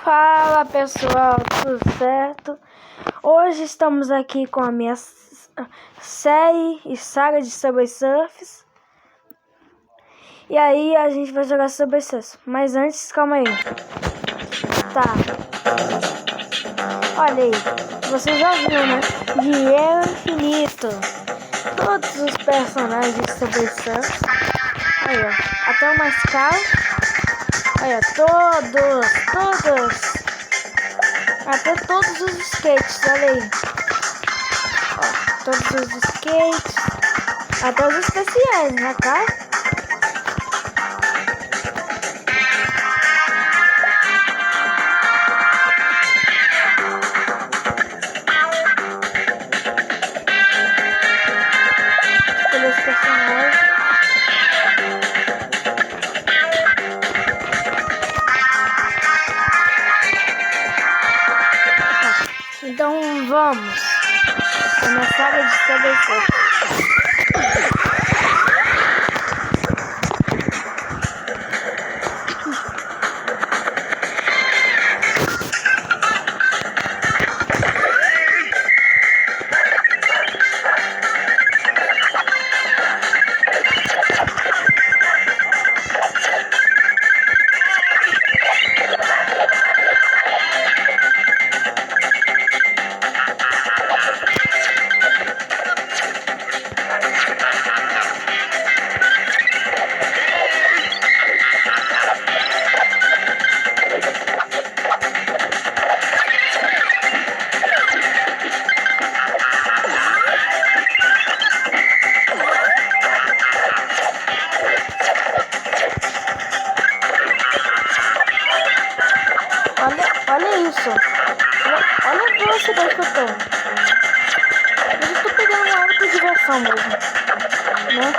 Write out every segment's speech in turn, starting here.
Fala pessoal, tudo certo? Hoje estamos aqui com a minha série e saga de Subway Surfers. E aí a gente vai jogar Subway Surfers. Mas antes, calma aí. Tá. Olha aí, você já viu, né? Dinheiro infinito. Todos os personagens de Subway Surfers. Aí, ó. Até o mais caro. Olha, todos. Até todos os skates, olha aí. Ó, todos os skates. Até os especiais, né, cara? Pelos personagens. Então vamos começar a estabelecer. Olha isso. Olha a velocidade que eu tô. Eu estou pegando uma área por diversão mesmo, né?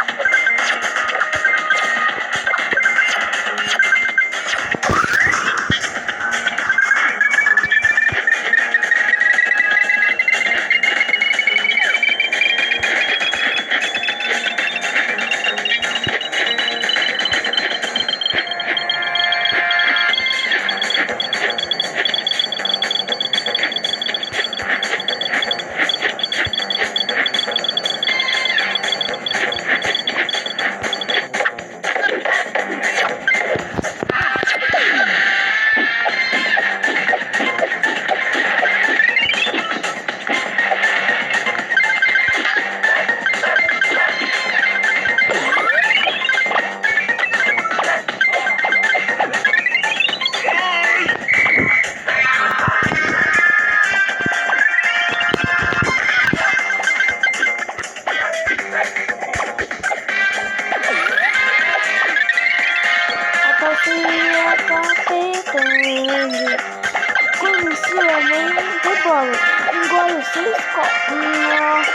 Conheci a mãe de bola. Engole 6 copos.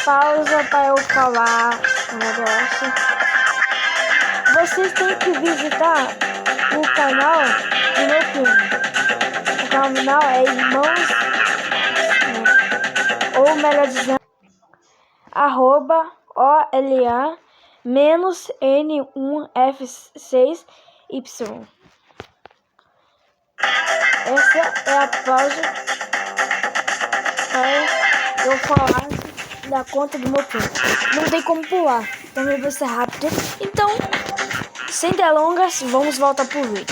Pausa para eu falar um negócio. Vocês têm que visitar o canal do meu primo. O canal é Irmãos, ou melhor dizendo, @OLA-N1F6Y. Essa é a pausa para eu falar da conta do meu primo. Não tem como pular, também vai ser rápido. Então, sem delongas, vamos voltar pro vídeo.